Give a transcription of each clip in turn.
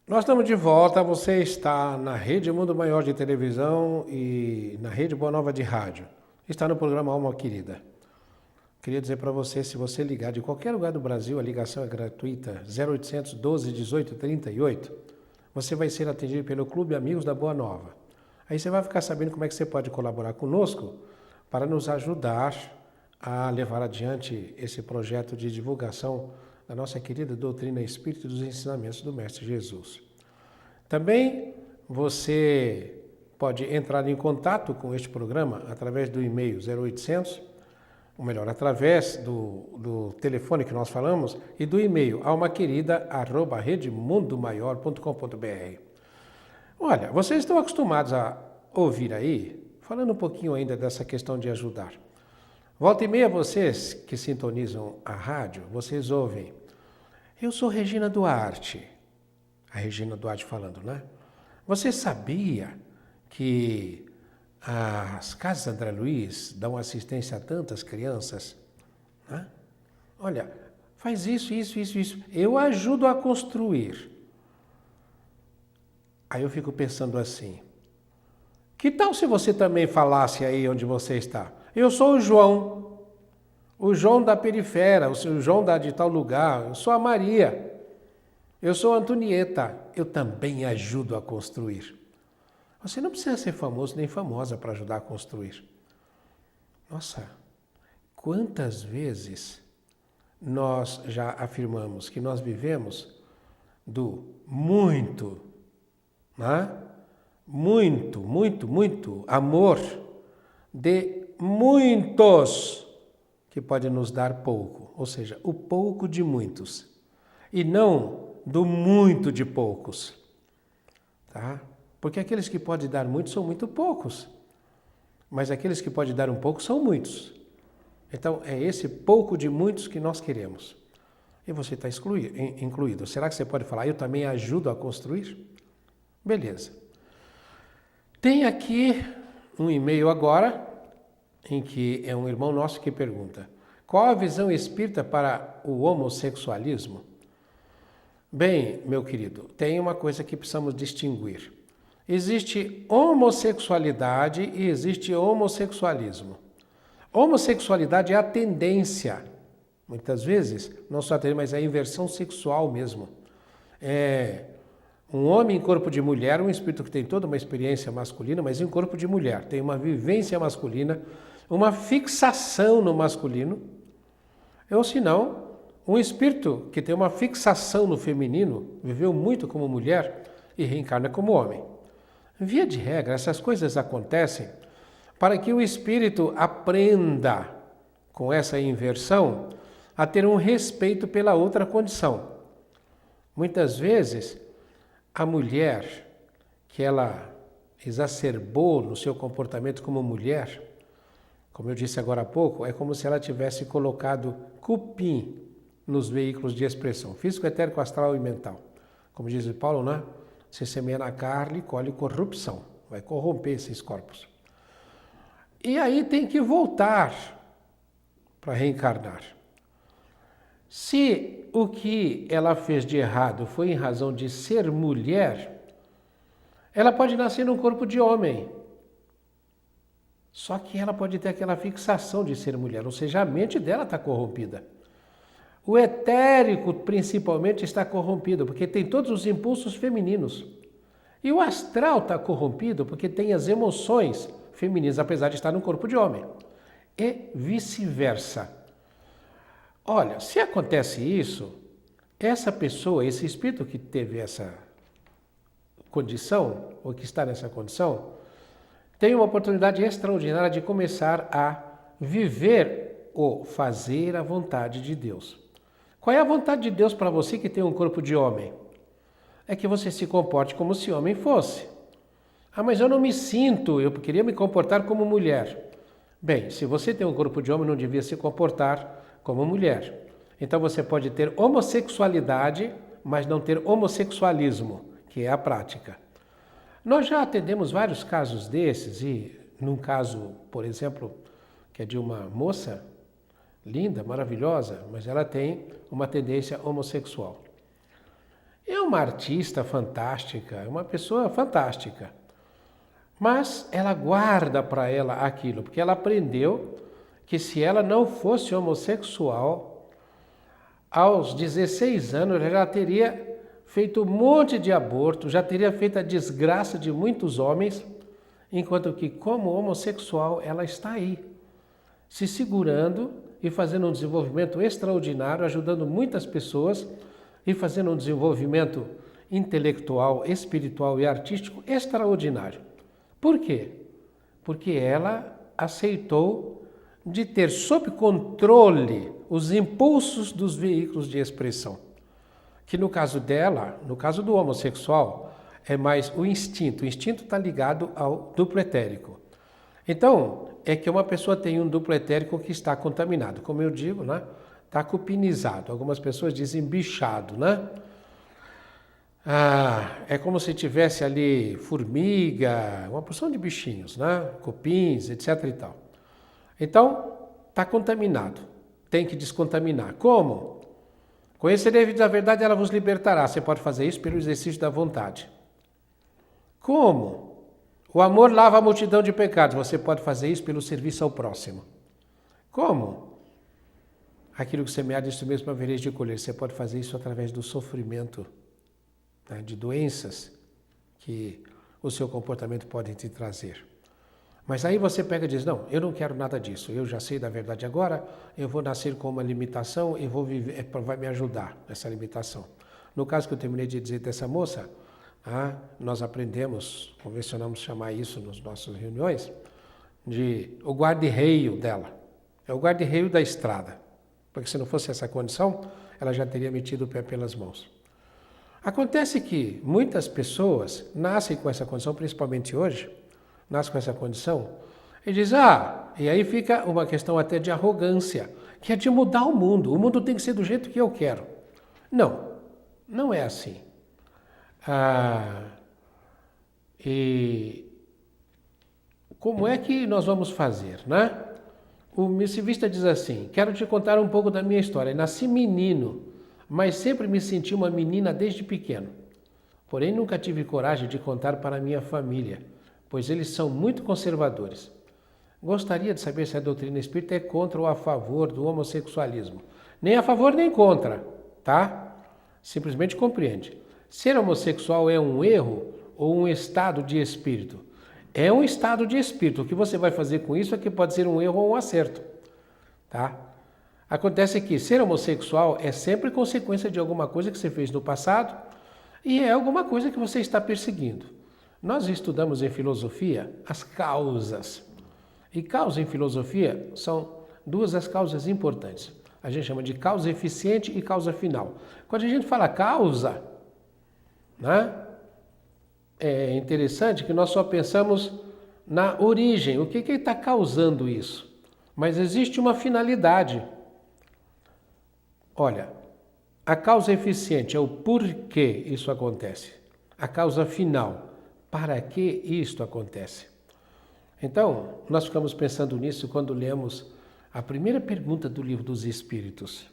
Nós estamos de volta, você está na Rede Mundo Maior de televisão e na Rede Boa Nova de rádio. Está no programa Alma Querida. Queria dizer para você, se você ligar de qualquer lugar do Brasil, a ligação é gratuita, 0800 12 18 38, você vai ser atendido pelo Clube Amigos da Boa Nova. Aí você vai ficar sabendo como é que você pode colaborar conosco para nos ajudar a levar adiante esse projeto de divulgação da nossa querida doutrina espírita e dos ensinamentos do Mestre Jesus. Também você pode entrar em contato com este programa através do e-mail 0800, ou melhor, através do telefone que nós falamos e do e-mail almaquerida@redemundomaior.com.br. Olha, vocês estão acostumados a ouvir aí, falando um pouquinho ainda dessa questão de ajudar. Volta e meia, vocês que sintonizam a rádio, vocês ouvem. Eu sou Regina Duarte. A Regina Duarte falando, né? Você sabia que as casas André Luiz dão assistência a tantas crianças? Né? Olha, faz isso. Eu ajudo a construir. Aí eu fico pensando assim, que tal se você também falasse aí onde você está? Eu sou o João da periferia, o João de tal lugar, eu sou a Maria, eu sou a Antonieta, eu também ajudo a construir. Você não precisa ser famoso nem famosa para ajudar a construir. Nossa, quantas vezes nós já afirmamos que nós vivemos do muito, né? Muito amor de muitos que pode nos dar pouco, ou seja, o pouco de muitos, e não do muito de poucos, tá? Porque aqueles que podem dar muito são muito poucos, mas aqueles que podem dar um pouco são muitos. Então é esse pouco de muitos que nós queremos. E você está incluído. Será que você pode falar, eu também ajudo a construir? Beleza. Tem aqui um e-mail agora, em que é um irmão nosso que pergunta: qual a visão espírita para o homossexualismo? Bem, meu querido, tem uma coisa que precisamos distinguir. Existe homossexualidade e existe homossexualismo. Homossexualidade é a tendência, muitas vezes, não só a tendência, mas é a inversão sexual mesmo. É um homem em corpo de mulher, um espírito que tem toda uma experiência masculina, mas em corpo de mulher, tem uma vivência masculina, uma fixação no masculino, ou se não, um espírito que tem uma fixação no feminino, viveu muito como mulher e reencarna como homem. Via de regra, essas coisas acontecem para que o espírito aprenda, com essa inversão, a ter um respeito pela outra condição. Muitas vezes, a mulher que ela exacerbou no seu comportamento como mulher, como eu disse agora há pouco, é como se ela tivesse colocado cupim nos veículos de expressão, físico, etérico, astral e mental. Como diz o Paulo, né? Se semeia na carne, colhe corrupção, vai corromper esses corpos. E aí tem que voltar para reencarnar. Se o que ela fez de errado foi em razão de ser mulher, ela pode nascer num corpo de homem. Só que ela pode ter aquela fixação de ser mulher, ou seja, a mente dela está corrompida. O etérico, principalmente, está corrompido, porque tem todos os impulsos femininos. E o astral está corrompido, porque tem as emoções femininas, apesar de estar no corpo de homem. E vice-versa. Olha, se acontece isso, essa pessoa, esse espírito que teve essa condição, ou que está nessa condição, tem uma oportunidade extraordinária de começar a viver ou fazer a vontade de Deus. Qual é a vontade de Deus para você que tem um corpo de homem? É que você se comporte como se homem fosse. Ah, mas eu não me sinto, eu queria me comportar como mulher. Bem, se você tem um corpo de homem, não devia se comportar como mulher. Então você pode ter homossexualidade, mas não ter homossexualismo, que é a prática. Nós já atendemos vários casos desses, e num caso, por exemplo, que é de uma moça linda, maravilhosa, mas ela tem uma tendência homossexual. É uma artista fantástica, é uma pessoa fantástica. Mas ela guarda para ela aquilo, porque ela aprendeu que se ela não fosse homossexual, aos 16 anos ela já teria feito um monte de aborto, já teria feito a desgraça de muitos homens, enquanto que como homossexual ela está aí, se segurando e fazendo um desenvolvimento extraordinário, ajudando muitas pessoas e fazendo um desenvolvimento intelectual, espiritual e artístico extraordinário. Por quê? Porque ela aceitou de ter sob controle os impulsos dos veículos de expressão. Que no caso dela, no caso do homossexual, é mais o instinto. O instinto está ligado ao duplo etérico. Então, é que uma pessoa tem um duplo etérico que está contaminado. Como eu digo, né? Está cupinizado. Algumas pessoas dizem bichado, né? É como se tivesse ali formiga, uma porção de bichinhos, né? Cupins, etc. e tal. Então, está contaminado. Tem que descontaminar. Como? Conhecereis a verdade, ela vos libertará. Você pode fazer isso pelo exercício da vontade. Como? O amor lava a multidão de pecados. Você pode fazer isso pelo serviço ao próximo. Como? Aquilo que semear, disso mesmo havereis de colher. Você pode fazer isso através do sofrimento, né, de doenças que o seu comportamento pode te trazer. Mas aí você pega e diz, não, eu não quero nada disso, eu já sei da verdade agora, eu vou nascer com uma limitação e vou viver, vai me ajudar essa limitação. No caso que eu terminei de dizer dessa moça, nós aprendemos, convencionamos chamar isso nas nossas reuniões, de o guarda-reio dela. É o guarda-reio da estrada. Porque se não fosse essa condição, ela já teria metido o pé pelas mãos. Acontece que muitas pessoas nascem com essa condição, principalmente hoje, nascem com essa condição, e dizem, e aí fica uma questão até de arrogância, que é de mudar o mundo tem que ser do jeito que eu quero. Não, não é assim. E como é que nós vamos fazer, né? O missivista diz assim, quero te contar um pouco da minha história. Nasci menino, mas sempre me senti uma menina desde pequeno. Porém, nunca tive coragem de contar para a minha família, pois eles são muito conservadores. Gostaria de saber se a doutrina espírita é contra ou a favor do homossexualismo. Nem a favor nem contra, tá? Simplesmente compreende. Ser homossexual é um erro ou um estado de espírito? É um estado de espírito. O que você vai fazer com isso é que pode ser um erro ou um acerto, tá? Acontece que ser homossexual é sempre consequência de alguma coisa que você fez no passado e é alguma coisa que você está perseguindo. Nós estudamos em filosofia as causas. E causa em filosofia são duas as causas importantes. A gente chama de causa eficiente e causa final. Quando a gente fala causa, né, é interessante que nós só pensamos na origem, o que está causando isso. Mas existe uma finalidade. Olha, a causa eficiente é o porquê isso acontece. A causa final, para que isto acontece. Então, nós ficamos pensando nisso quando lemos a primeira pergunta do Livro dos Espíritos,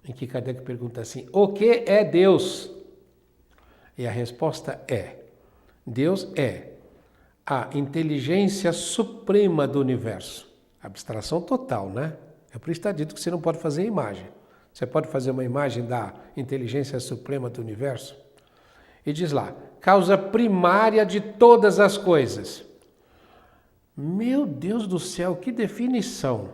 em que Kardec pergunta assim, o que é Deus? E a resposta é, Deus é a inteligência suprema do universo. Abstração total, né? É por isso que está dito que você não pode fazer imagem. Você pode fazer uma imagem da inteligência suprema do universo? E diz lá, causa primária de todas as coisas. Meu Deus do céu, que definição!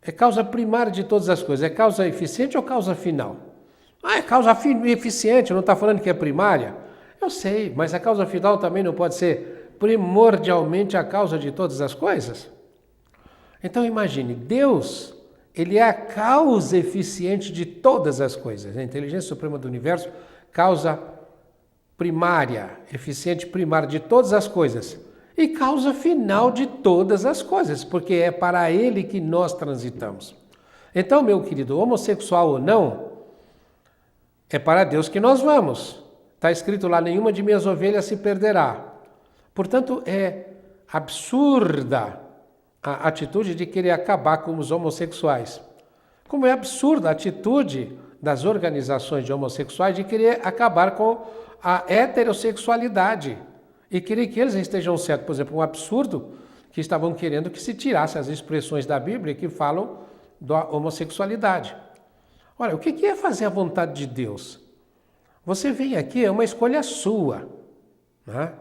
É causa primária de todas as coisas. É causa eficiente ou causa final? É causa eficiente, não está falando que é primária? Eu sei, mas a causa final também não pode ser primordialmente a causa de todas as coisas? Então imagine, Deus, ele é a causa eficiente de todas as coisas. A inteligência suprema do universo, causa primária, eficiente primária de todas as coisas. E causa final de todas as coisas, porque é para ele que nós transitamos. Então, meu querido, homossexual ou não, é para Deus que nós vamos. Está escrito lá, nenhuma de minhas ovelhas se perderá. Portanto, é absurda a atitude de querer acabar com os homossexuais. Como é absurda a atitude das organizações de homossexuais de querer acabar com a heterossexualidade e querer que eles estejam certos. Por exemplo, um absurdo que estavam querendo que se tirasse as expressões da Bíblia que falam da homossexualidade. Olha, o que é fazer a vontade de Deus? Você vem aqui, é uma escolha sua, né?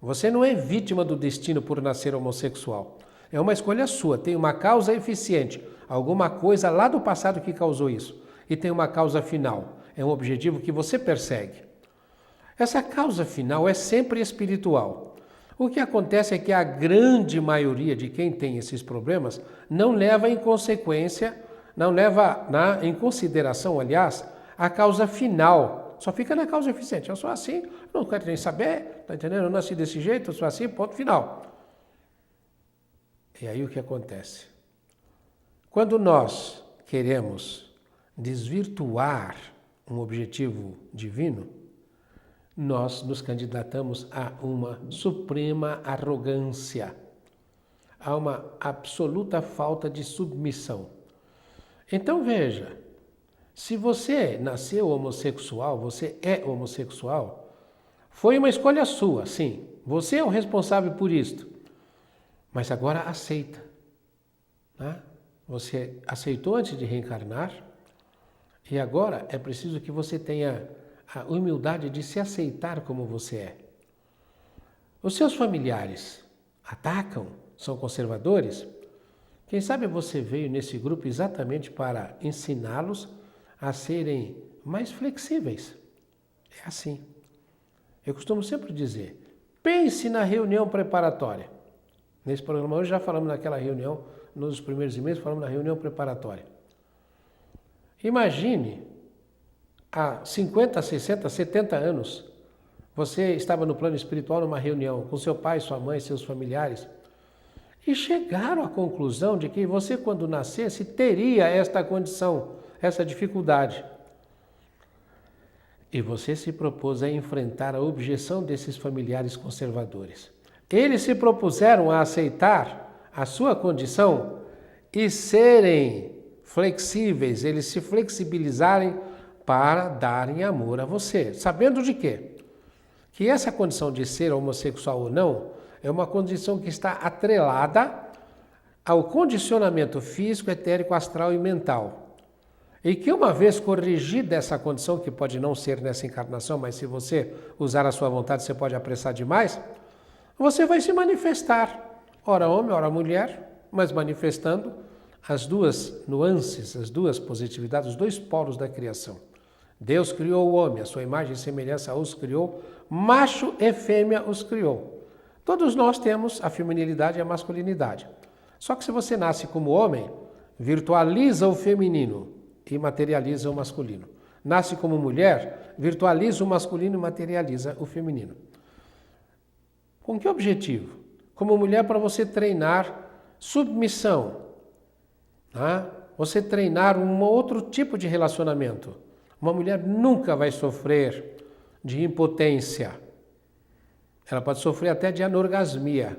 Você não é vítima do destino por nascer homossexual. É uma escolha sua, tem uma causa eficiente, alguma coisa lá do passado que causou isso. E tem uma causa final, é um objetivo que você persegue. Essa causa final é sempre espiritual. O que acontece é que a grande maioria de quem tem esses problemas não leva em consequência, não leva em consideração, aliás, a causa final. Só fica na causa eficiente. Eu sou assim, não quero nem saber, tá entendendo? Eu nasci desse jeito, eu sou assim, ponto final. E aí o que acontece? Quando nós queremos desvirtuar um objetivo divino, nós nos candidatamos a uma suprema arrogância, a uma absoluta falta de submissão. Então veja, se você nasceu homossexual, você é homossexual, foi uma escolha sua, sim. Você é o responsável por isto. Mas agora aceita. Né? Você aceitou antes de reencarnar e agora é preciso que você tenha a humildade de se aceitar como você é. Os seus familiares atacam, são conservadores? Quem sabe você veio nesse grupo exatamente para ensiná-los a serem mais flexíveis. É assim. Eu costumo sempre dizer, pense na reunião preparatória. Nesse programa hoje já falamos naquela reunião, nos primeiros e-mails falamos na reunião preparatória. Imagine, há 50, 60, 70 anos, você estava no plano espiritual numa reunião com seu pai, sua mãe, seus familiares, e chegaram à conclusão de que você, quando nascesse, teria esta condição, essa dificuldade. E você se propôs a enfrentar a objeção desses familiares conservadores. Eles se propuseram a aceitar a sua condição e serem flexíveis, eles se flexibilizarem para darem amor a você. Sabendo de quê? Que essa condição de ser homossexual ou não é uma condição que está atrelada ao condicionamento físico, etérico, astral e mental. E que uma vez corrigida essa condição, que pode não ser nessa encarnação, mas se você usar a sua vontade, você pode apressar demais, você vai se manifestar, ora homem, ora mulher, mas manifestando as duas nuances, as duas positividades, os dois polos da criação. Deus criou o homem, a sua imagem e semelhança os criou, macho e fêmea os criou. Todos nós temos a feminilidade e a masculinidade. Só que se você nasce como homem, virtualiza o feminino e materializa o masculino. Nasce como mulher, virtualiza o masculino e materializa o feminino. Com que objetivo? Como mulher, para você treinar submissão, né? Você treinar um outro tipo de relacionamento. Uma mulher nunca vai sofrer de impotência. Ela pode sofrer até de anorgasmia,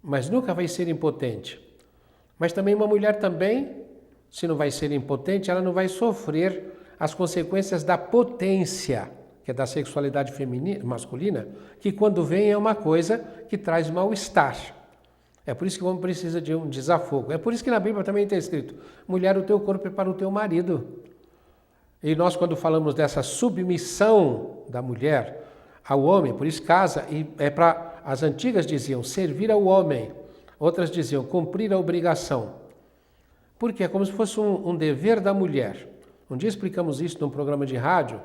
mas nunca vai ser impotente. Mas também uma mulher também, se não vai ser impotente, ela não vai sofrer as consequências da potência, que é da sexualidade feminina, masculina, que quando vem é uma coisa que traz mal-estar. É por isso que o homem precisa de um desafogo. É por isso que na Bíblia também está escrito, mulher, o teu corpo é para o teu marido. E nós, quando falamos dessa submissão da mulher ao homem, por isso casa, e é para, as antigas diziam, servir ao homem. Outras diziam, cumprir a obrigação. Porque é como se fosse um dever da mulher. Um dia explicamos isso num programa de rádio,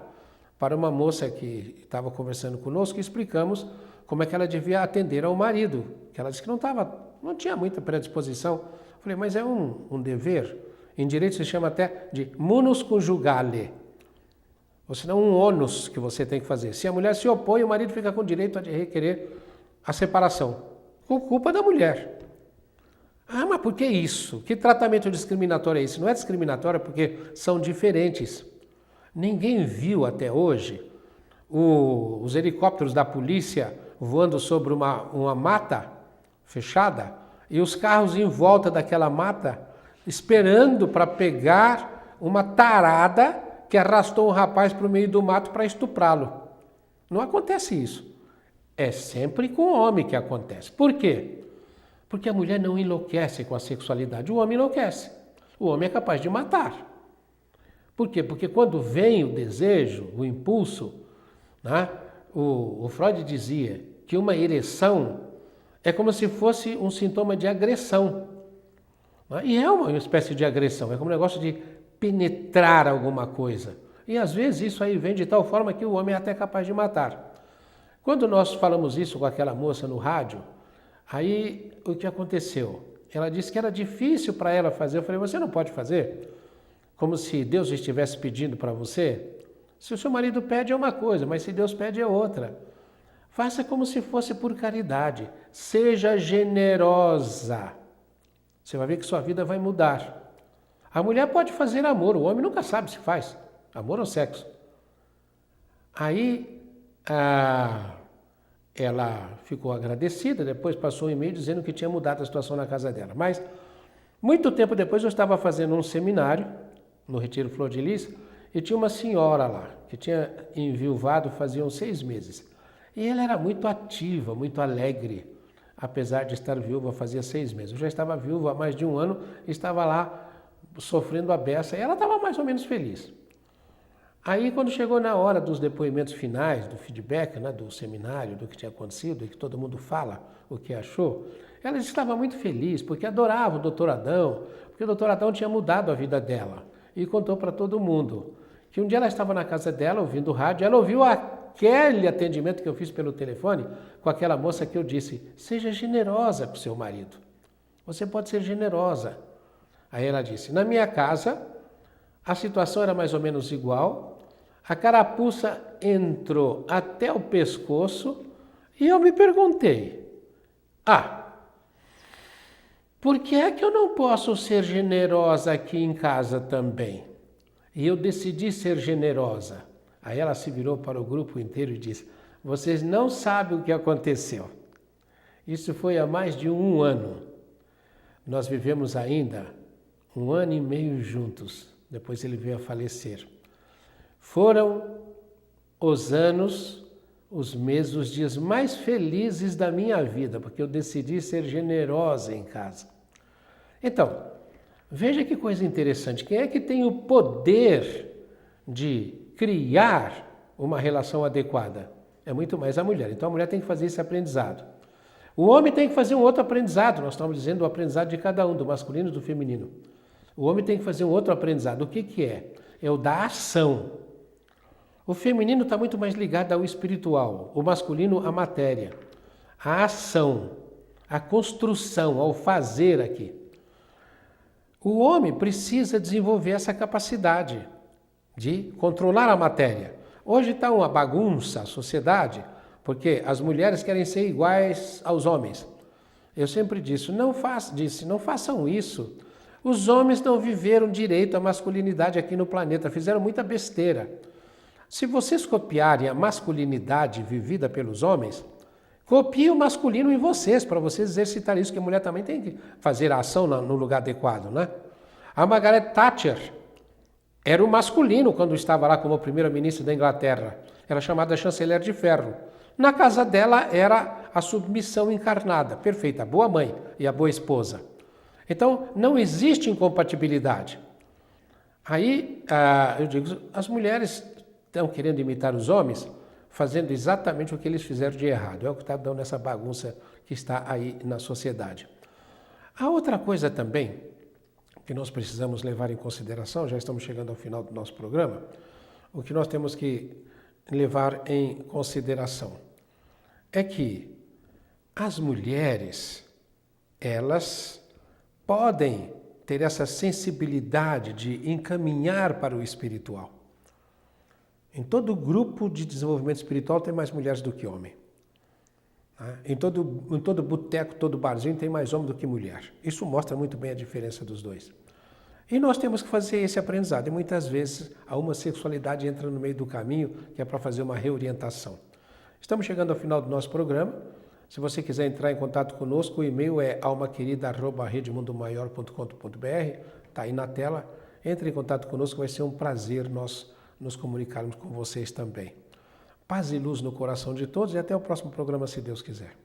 para uma moça que estava conversando conosco, e explicamos como é que ela devia atender ao marido, que ela disse que não tinha muita predisposição. Eu falei, mas é um dever. Em direito se chama até de munus conjugale, ou senão um ônus que você tem que fazer. Se a mulher se opõe, o marido fica com o direito de requerer a separação, por culpa da mulher. Ah, mas por que isso? Que tratamento discriminatório é esse? Não é discriminatório porque são diferentes. Ninguém viu até hoje os helicópteros da polícia voando sobre uma mata fechada e os carros em volta daquela mata esperando para pegar uma tarada que arrastou um rapaz para o meio do mato para estuprá-lo. Não acontece isso. É sempre com o homem que acontece. Por quê? Porque a mulher não enlouquece com a sexualidade, o homem enlouquece. O homem é capaz de matar. Por quê? Porque quando vem o desejo, o impulso, né? O Freud dizia que uma ereção é como se fosse um sintoma de agressão. Né? E é uma espécie de agressão, é como um negócio de penetrar alguma coisa. E às vezes isso aí vem de tal forma que o homem é até capaz de matar. Quando nós falamos isso com aquela moça no rádio, aí o que aconteceu? Ela disse que era difícil para ela fazer. Eu falei, você não pode fazer? Como se Deus estivesse pedindo para você? Se o seu marido pede é uma coisa, mas se Deus pede é outra. Faça como se fosse por caridade. Seja generosa. Você vai ver que sua vida vai mudar. A mulher pode fazer amor, o homem nunca sabe se faz. Amor ou sexo. Aí ela ficou agradecida, depois passou um e-mail dizendo que tinha mudado a situação na casa dela. Mas, muito tempo depois, eu estava fazendo um seminário no Retiro Flor de Lis e tinha uma senhora lá, que tinha enviuvado fazia uns 6 meses. E ela era muito ativa, muito alegre, apesar de estar viúva fazia 6 meses. Eu já estava viúva há mais de 1 ano e estava lá sofrendo a beça e ela estava mais ou menos feliz. Aí, quando chegou na hora dos depoimentos finais, do feedback, né, do seminário, do que tinha acontecido, e que todo mundo fala o que achou, ela estava muito feliz, porque adorava o doutor Adão, porque o doutor Adão tinha mudado a vida dela. E contou para todo mundo que um dia ela estava na casa dela, ouvindo o rádio, ela ouviu aquele atendimento que eu fiz pelo telefone com aquela moça que eu disse, seja generosa com o seu marido. Você pode ser generosa. Aí ela disse, na minha casa, a situação era mais ou menos igual, a carapuça entrou até o pescoço e eu me perguntei, por que é que eu não posso ser generosa aqui em casa também? E eu decidi ser generosa. Aí ela se virou para o grupo inteiro e disse, vocês não sabem o que aconteceu. Isso foi há mais de 1 ano. Nós vivemos ainda 1 ano e meio juntos. Depois ele veio a falecer. Foram os anos, os meses, os dias mais felizes da minha vida, porque eu decidi ser generosa em casa. Então, veja que coisa interessante. Quem é que tem o poder de criar uma relação adequada? É muito mais a mulher. Então a mulher tem que fazer esse aprendizado. O homem tem que fazer um outro aprendizado. Nós estamos dizendo o aprendizado de cada um, do masculino e do feminino. O homem tem que fazer um outro aprendizado. O que é? É o da ação. O feminino está muito mais ligado ao espiritual, o masculino à matéria, à ação, à construção, ao fazer aqui. O homem precisa desenvolver essa capacidade de controlar a matéria. Hoje está uma bagunça a sociedade, porque as mulheres querem ser iguais aos homens. Eu sempre disse, não façam isso. Os homens não viveram direito à masculinidade aqui no planeta, fizeram muita besteira. Se vocês copiarem a masculinidade vivida pelos homens, copiem o masculino em vocês, para vocês exercitarem isso, que a mulher também tem que fazer a ação no lugar adequado, né? A Margaret Thatcher era o masculino quando estava lá como primeira-ministra da Inglaterra. Era chamada chanceler de ferro. Na casa dela era a submissão encarnada, perfeita, a boa mãe e a boa esposa. Então, não existe incompatibilidade. Aí, eu digo, as mulheres estão querendo imitar os homens, fazendo exatamente o que eles fizeram de errado. É o que está dando essa bagunça que está aí na sociedade. A outra coisa também, que nós precisamos levar em consideração, já estamos chegando ao final do nosso programa, o que nós temos que levar em consideração é que as mulheres, elas podem ter essa sensibilidade de encaminhar para o espiritual. Em todo grupo de desenvolvimento espiritual tem mais mulheres do que homem. Em todo boteco, todo barzinho tem mais homem do que mulher. Isso mostra muito bem a diferença dos dois. E nós temos que fazer esse aprendizado. E muitas vezes a homossexualidade entra no meio do caminho, que é para fazer uma reorientação. Estamos chegando ao final do nosso programa. Se você quiser entrar em contato conosco, o e-mail é almaquerida@redemundomaior.com.br. Está aí na tela. Entre em contato conosco, vai ser um prazer nós nos comunicarmos com vocês também. Paz e luz no coração de todos e até o próximo programa, se Deus quiser.